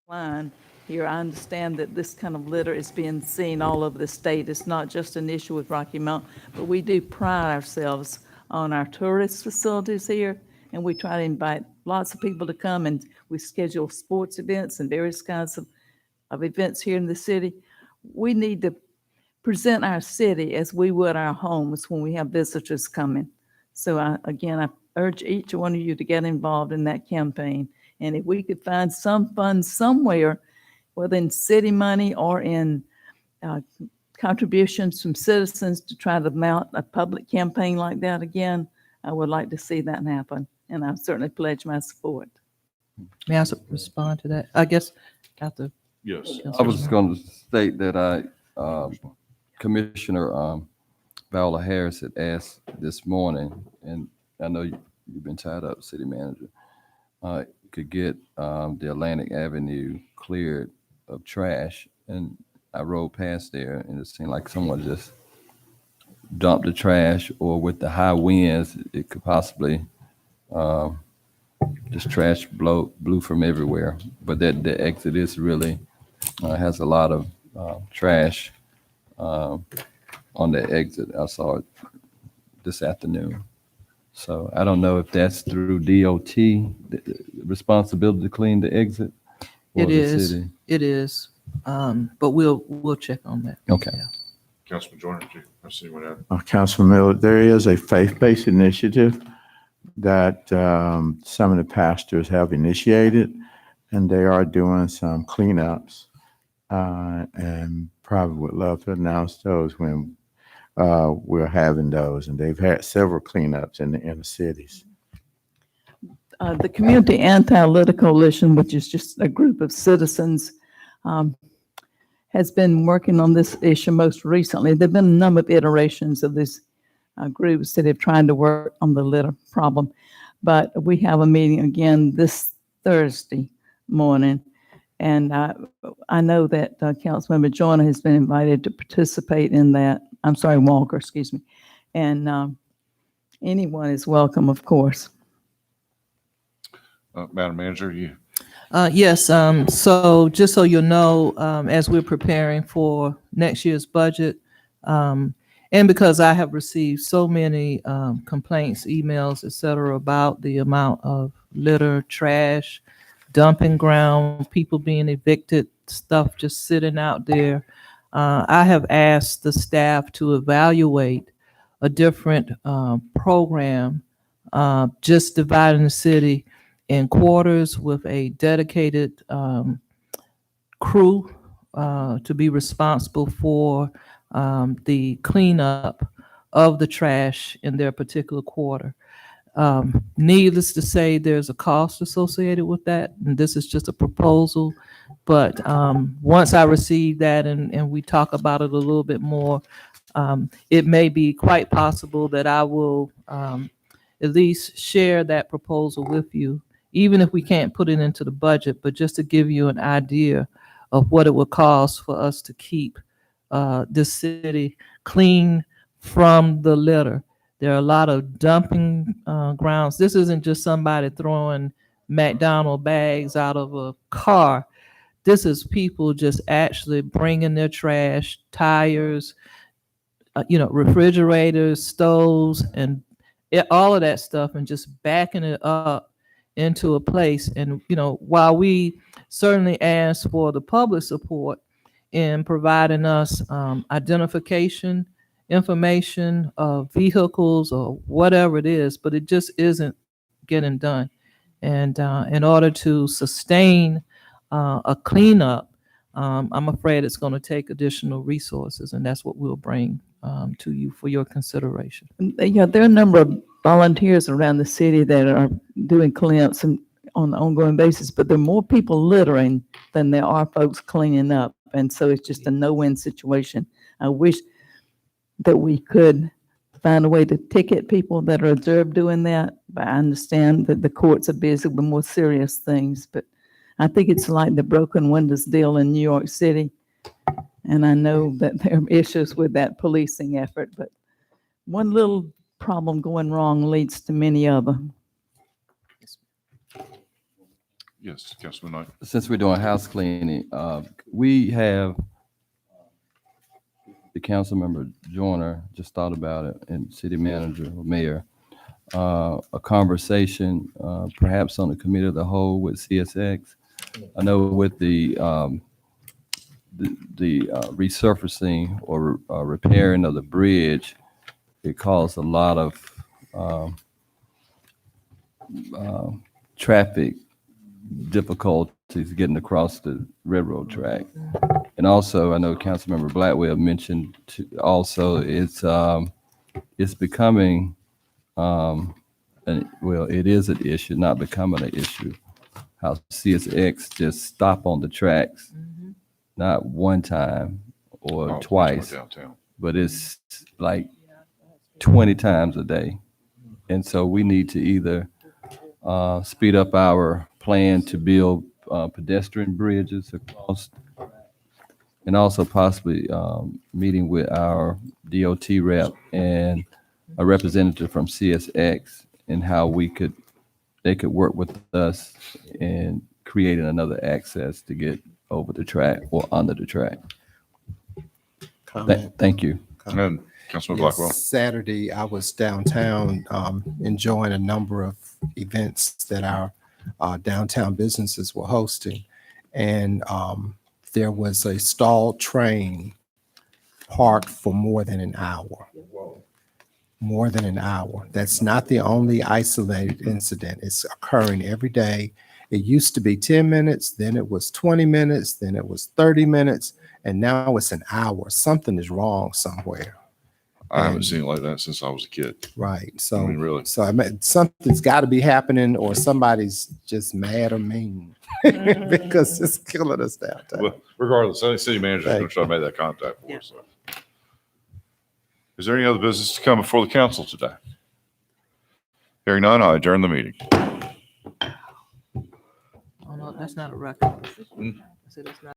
line here. I understand that this kind of litter is being seen all over the state. It's not just an issue with Rocky Mountain, but we do pride ourselves on our tourist facilities here, and we try to invite lots of people to come, and we schedule sports events and various kinds of events here in the city. We need to present our city as we would our homes when we have visitors coming. So I urge each one of you to get involved in that campaign. And if we could find some funds somewhere, whether in city money or in uh, contributions from citizens to try to mount a public campaign like that again, I would like to see that happen. And I certainly pledge my support. May I respond to that? I guess after. Yes. I was going to state that Commissioner Viola Harris had asked this morning, and I know you've been tied up, City Manager, could get the Atlantic Avenue cleared of trash. And I rode past there, and it seemed like someone just dumped the trash, or with the high winds, it could possibly this trash blew from everywhere. But that the exit is really has a lot of trash on the exit. I saw it this afternoon. So I don't know if that's through DOT, the responsibility to clean the exit. or It the is. city. It is. But we'll check on that. Okay. Yeah. Councilman Jordan, I see what happened. Councilman Miller, there is a faith-based initiative that some of the pastors have initiated, and they are doing some cleanups, and probably would love to announce those when we're having those. And they've had several cleanups in the inner cities. The Community Anti-Litter Coalition, which is just a group of citizens, has been working on this issue most recently. There have been a number of iterations of these groups that have tried to work on the litter problem. But we have a meeting again this Thursday morning. And I know that Councilmember Joyner has been invited to participate in that. I'm sorry, Walker, excuse me. And anyone is welcome, of course. Madam Manager, you. Yes. So just so you know, as we're preparing for next year's budget, and because I have received so many complaints, emails, et cetera, about the amount of litter, trash, dumping ground, people being evicted, stuff just sitting out there, I have asked the staff to evaluate a different program, just dividing the city in quarters with a dedicated crew to be responsible for the cleanup of the trash in their particular quarter. Needless to say, there's a cost associated with that, and this is just a proposal. But once I receive that and we talk about it a little bit more, it may be quite possible that I will at least share that proposal with you, even if we can't put it into the budget, but just to give you an idea of what it would cost for us to keep this city clean from the litter. There are a lot of dumping grounds. This isn't just somebody throwing McDonald's bags out of a car. This is people just actually bringing their trash, tires, refrigerators, stoves, and all of that stuff, and just backing it up into a place. And, while we certainly ask for the public support in providing us identification information of vehicles or whatever it is, but it just isn't getting done. And in order to sustain a cleanup, I'm afraid it's going to take additional resources, and that's what we'll bring to you for your consideration. Yeah, there are a number of volunteers around the city that are doing cleanups on an ongoing basis, but there are more people littering than there are folks cleaning up. And so it's just a no-win situation. I wish that we could find a way to ticket people that are observed doing that. But I understand that the courts are busy with more serious things. But I think it's like the broken windows deal in New York City. And I know that there are issues with that policing effort, but one little problem going wrong leads to many other. Yes, Councilman Knight. Since we're doing house cleaning, we have, the council member Joyner just thought about it, and city manager or mayor, a conversation, perhaps on the committee of the whole with CSX. I know with the resurfacing or repairing of the bridge, it caused a lot of traffic difficulties getting across the railroad track. And also, I know Councilmember Blackwell mentioned also it's becoming, it is an issue, not becoming an issue. How CSX just stop on the tracks, not one time or Oh, twice, downtown. but it's like 20 times a day. And so we need to either speed up our plan to build pedestrian bridges across, and also possibly meeting with our DOT rep and a representative from CSX and how they could work with us in creating another access to get over the track or under the track. Comment. Thank you. And Councilman Yes, Blackwell. Saturday, I was downtown enjoying a number of events that our downtown businesses were hosting. And there was a stalled train parked for more than an hour. More than an hour. That's not the only isolated incident. It's occurring every day. It used to be 10 minutes, then it was 20 minutes, then it was 30 minutes, and now it's an hour. Something is wrong somewhere. I haven't seen it like that since I was a kid. Right. I So, mean, really. so I mean, something's got to be happening, or somebody's just mad or mean because it's killing us downtown. Well, regardless, I think city manager's Thank going to try to make that contact for us. So. Is there any other business to come before the council today? Hearing none, I adjourn the meeting. Oh, no, that's not a record. I said that's not.